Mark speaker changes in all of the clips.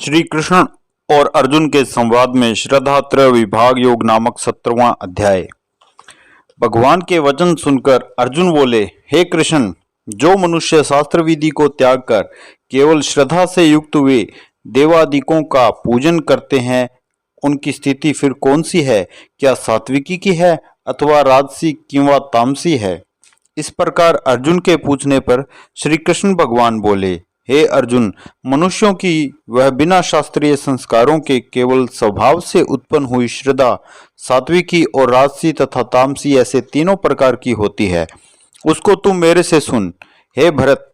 Speaker 1: श्री कृष्ण और अर्जुन के संवाद में श्रद्धात्रय विभाग योग नामक 17वां अध्याय। भगवान के वचन सुनकर अर्जुन बोले, हे कृष्ण, जो मनुष्य शास्त्र विधि को त्याग कर केवल श्रद्धा से युक्त हुए देवादिकों का पूजन करते हैं, उनकी स्थिति फिर कौन सी है? क्या सात्विकी की है अथवा राजसी किंवा तामसी है? इस प्रकार अर्जुन के पूछने पर श्री कृष्ण भगवान बोले, हे अर्जुन, मनुष्यों की वह बिना शास्त्रीय संस्कारों के केवल स्वभाव से उत्पन्न हुई श्रद्धा सात्विकी और राजसी तथा तामसी ऐसे तीनों प्रकार की होती है। उसको तुम मेरे से सुन। हे भरत,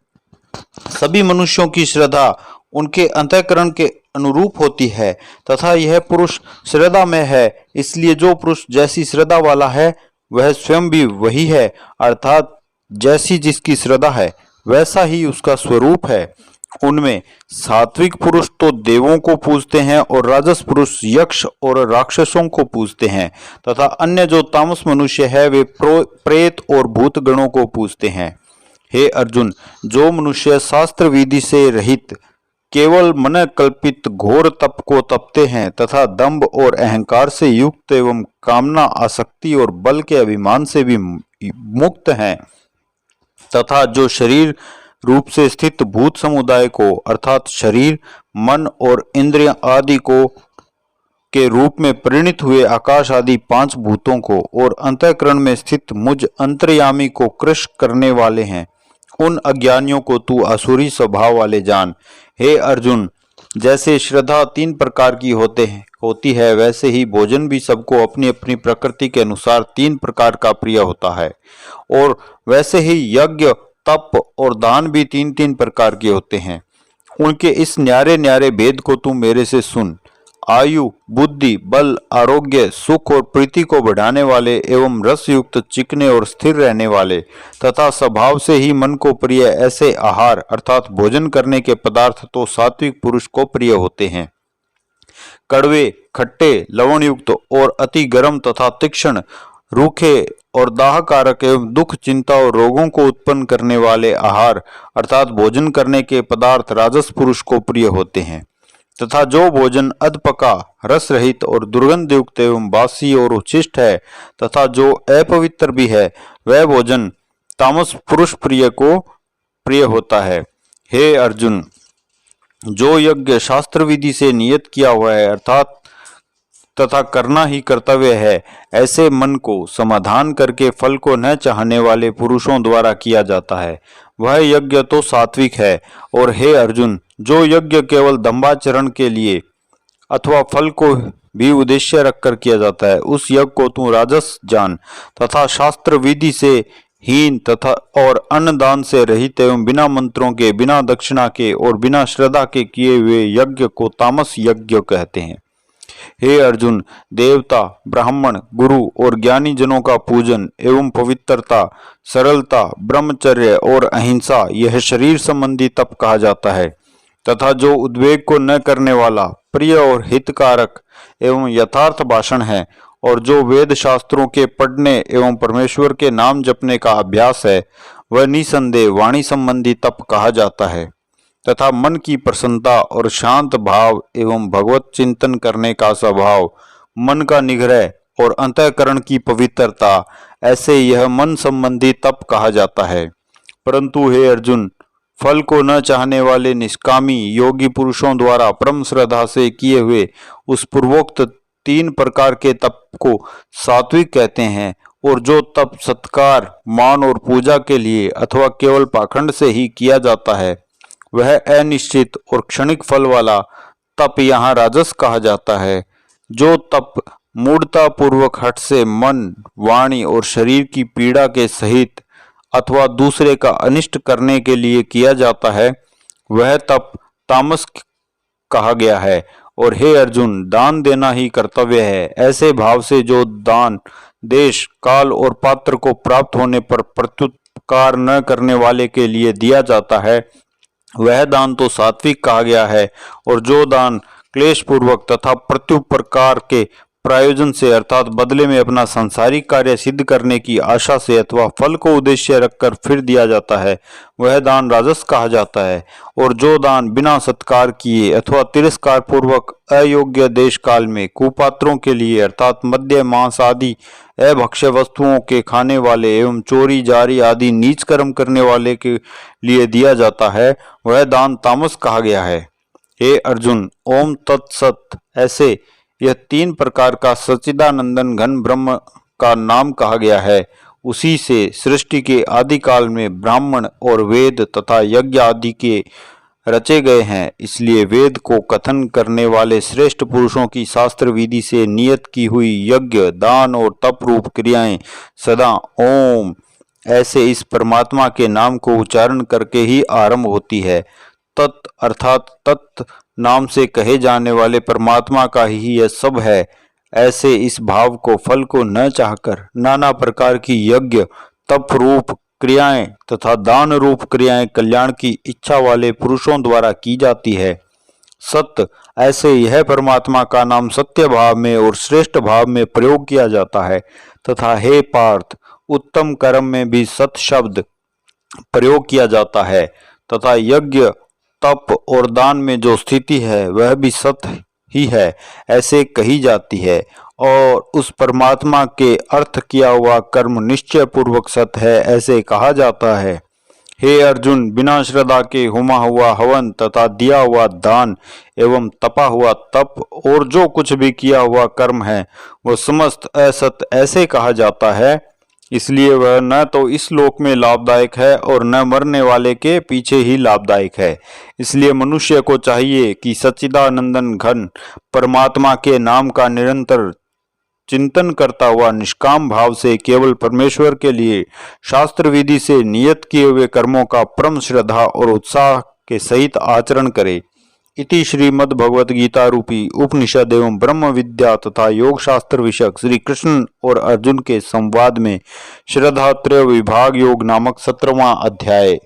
Speaker 1: सभी मनुष्यों की श्रद्धा उनके अंतःकरण के अनुरूप होती है तथा यह पुरुष श्रद्धा में है, इसलिए जो पुरुष जैसी श्रद्धा वाला है वह स्वयं भी वही है, अर्थात जैसी जिसकी श्रद्धा है वैसा ही उसका स्वरूप है। उनमें सात्विक पुरुष तो देवों को पूजते हैं और राजस पुरुष यक्ष और राक्षसों को पूजते हैं तथा अन्य जो तामस मनुष्य है वे प्रेत और भूत गणों को पूजते हैं। हे अर्जुन, जो मनुष्य शास्त्र विधि से रहित केवल मन कल्पित घोर तप को तपते हैं तथा दंभ और अहंकार से युक्त एवं कामना, आसक्ति और बल के अभिमान से भी मुक्त हैं तथा जो शरीर रूप से स्थित भूत समुदाय को अर्थात शरीर, मन और इंद्रिय आदि को के रूप में परिणित हुए आकाश आदि 5 भूतों को और अंतःकरण में स्थित मुझ अंतर्यामी को कृश करने वाले हैं, उन अज्ञानियों को तू असुरी स्वभाव वाले जान। हे अर्जुन, जैसे श्रद्धा 3 प्रकार की होती है वैसे ही भोजन भी सबको अपनी अपनी प्रकृति के अनुसार 3 प्रकार का प्रिय होता है, और वैसे ही यज्ञ, तप और दान भी 3-3 प्रकार के होते हैं। उनके इस न्यारे न्यारे भेद को तू मेरे से सुन। आयु, बुद्धि, बल, आरोग्य, सुख और प्रीति को बढ़ाने वाले एवं रस युक्त, चिकने और स्थिर रहने वाले तथा स्वभाव से ही मन को प्रिय ऐसे आहार अर्थात भोजन करने के पदार्थ तो सात्विक पुरुष को प्रिय होते हैं। कड़वे, खट्टे, लवण युक्त और अति गर्म तथा तीक्ष्ण, रूखे और दाहकारक एवं दुख, चिंता और रोगों को उत्पन्न करने वाले आहार अर्थात भोजन करने के पदार्थ राजस पुरुष को प्रिय होते हैं तथा जो भोजन अधपका, रस रहित और दुर्गंध युक्त एवं बासी और उच्छिष्ट है तथा जो अपवित्र भी है वह भोजन तामस पुरुष प्रिय होता है। हे अर्जुन, जो यज्ञ शास्त्र विधि से नियत किया हुआ है अर्थात तथा करना ही कर्तव्य है, ऐसे मन को समाधान करके फल को न चाहने वाले पुरुषों द्वारा किया जाता है, वह यज्ञ तो सात्विक है। और हे अर्जुन, जो यज्ञ केवल दंभाचरण के लिए अथवा फल को भी उद्देश्य रखकर किया जाता है, उस यज्ञ को तू राजस जान तथा शास्त्र विधि से हीन तथा और अन्नदान से रहित एवं बिना मंत्रों के, बिना दक्षिणा के और बिना श्रद्धा के किए हुए यज्ञ को तामस यज्ञ कहते हैं। हे अर्जुन, देवता, ब्राह्मण, गुरु और ज्ञानी जनों का पूजन एवं पवित्रता, सरलता, ब्रह्मचर्य और अहिंसा यह शरीर संबंधी तप कहा जाता है तथा जो उद्वेग को न करने वाला, प्रिय और हितकारक एवं यथार्थ भाषण है और जो वेद शास्त्रों के पढ़ने एवं परमेश्वर के नाम जपने का अभ्यास है वह निसंदेह वाणी संबंधी तप कहा जाता है तथा मन की प्रसन्नता और शांत भाव एवं भगवत चिंतन करने का स्वभाव, मन का निग्रह और अंतःकरण की पवित्रता, ऐसे यह मन संबंधी तप कहा जाता है। परंतु हे अर्जुन, फल को न चाहने वाले निष्कामी योगी पुरुषों द्वारा परम श्रद्धा से किए हुए उस पूर्वोक्त 3 प्रकार के तप को सात्विक कहते हैं, और जो तप सत्कार, मान और पूजा के लिए अथवा केवल पाखंड से ही किया जाता है वह अनिश्चित और क्षणिक फल वाला तप यहाँ राजस कहा जाता है। जो तप मूढ़ता पूर्वक हठ से मन, वाणी और शरीर की पीड़ा के सहित अथवा दूसरे का अनिष्ट करने के लिए किया जाता है वह तप तामस कहा गया है। और हे अर्जुन, दान देना ही कर्तव्य है, ऐसे भाव से जो दान देश, काल और पात्र को प्राप्त होने पर प्रत्युपकार न करने वाले के लिए दिया जाता है वह दान तो सात्विक कहा गया है। और जो दान क्लेश पूर्वक तथा प्रत्युपकार के प्रायोजन से अर्थात बदले में अपना सांसारिक कार्य सिद्ध करने की आशा से अथवा फल को उद्देश्य रखकर फिर दिया जाता है वह दान राजस कहा जाता है। और जो दान बिना सत्कार किए अथवा तिरस्कार पूर्वक अयोग्य देश काल में कुपात्रों के लिए अर्थात मद्य मांस आदि अभक्ष्य वस्तुओं के खाने वाले एवं चोरी जारी आदि नीच कर्म करने वाले के लिए दिया जाता है वह दान तामस कहा गया है। हे अर्जुन, ओम तत्सत ऐसे यह 3 प्रकार का सच्चिदानंदन घन ब्रह्म का नाम कहा गया है। उसी से सृष्टि के आदि काल में ब्राह्मण और वेद तथा यज्ञ आदि के रचे गए हैं। इसलिए वेद को कथन करने वाले श्रेष्ठ पुरुषों की शास्त्र विधि से नियत की हुई यज्ञ दान और तप रूप क्रियाएं सदा ओम ऐसे इस परमात्मा के नाम को उच्चारण करके ही आरंभ होती है। तत् अर्थात तत् नाम से कहे जाने वाले परमात्मा का ही यह सब है। ऐसे इस भाव को फल को न चाहकर नाना प्रकार की यज्ञ तप रूप क्रियाएं तथा दान रूप क्रियाएं कल्याण की इच्छा वाले पुरुषों द्वारा की जाती है। सत्य ऐसे यह परमात्मा का नाम सत्य भाव में और श्रेष्ठ भाव में प्रयोग किया जाता है तथा हे पार्थ उत्तम कर्म में भी सत शब्द प्रयोग किया जाता है तथा यज्ञ तप और दान में जो स्थिति है वह भी सत्य ही है ऐसे कही जाती है। और उस परमात्मा के अर्थ किया हुआ कर्म निश्चय पूर्वक सत्य है ऐसे कहा जाता है। हे अर्जुन, बिना श्रद्धा के हुमा हुआ हवन तथा दिया हुआ दान एवं तपा हुआ तप और जो कुछ भी किया हुआ कर्म है वह समस्त असत ऐसे कहा जाता है। इसलिए वह न तो इस लोक में लाभदायक है और न मरने वाले के पीछे ही लाभदायक है। इसलिए मनुष्य को चाहिए कि सच्चिदानंदन घन परमात्मा के नाम का निरंतर चिंतन करता हुआ निष्काम भाव से केवल परमेश्वर के लिए शास्त्र विधि से नियत किए हुए कर्मों का परम श्रद्धा और उत्साह के सहित आचरण करे। इति श्रीमद् भगवत गीता रूपी उपनिषद एवं ब्रह्म विद्या तथा योग शास्त्र विषयक श्री कृष्ण और अर्जुन के संवाद में श्रद्धात्रय विभाग योग नामक 17वां अध्याय।